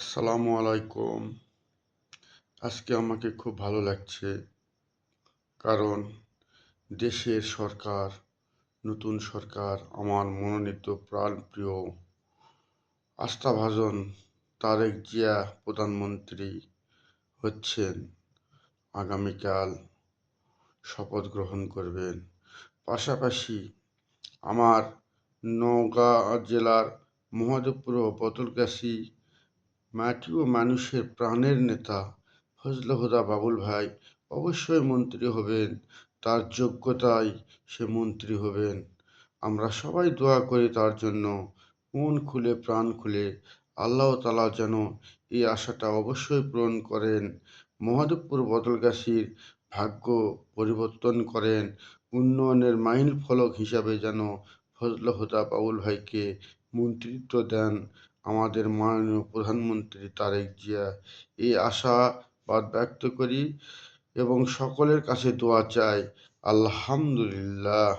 আসসালামু আলাইকুম। আজকে আমাকে খুব ভালো লাগছে, কারণ দেশের সরকার, নতুন সরকার, আমার মনোনীত প্রাণপ্রিয় আস্থাভাজন তারেক জিয়া প্রধানমন্ত্রী হচ্ছেন। আগামীকাল শপথ গ্রহণ করবেন। পাশাপাশি আমার নওগাঁ জেলার মহদেবপুর ও বদলগাছী মাটি ও মানুষের প্রাণের নেতা ফজলে হুদা বাবুল ভাই অবশ্যই মন্ত্রী হবেন। তার যোগ্যতায় সে মন্ত্রী হবেন। আমরা সবাই দোয়া করি তার জন্য, মন খুলে প্রাণ খুলে। আল্লাহ তাআলা যেন এই আশাটা অবশ্যই পূরণ করেন। মহদেবপুর বদলগাছীর ভাগ্য পরিবর্তন করেন। উন্নয়নের মাইল ফলক হিসাবে যেন ফজলে হুদা বাবুল ভাইকে মন্ত্রিত্ব দেন আমাদের মাননীয় প্রধানমন্ত্রী তারেক জিয়া। এই আশাবাদ ব্যক্ত করি এবং সকলের কাছে দোয়া চাই। আলহামদুলিল্লাহ।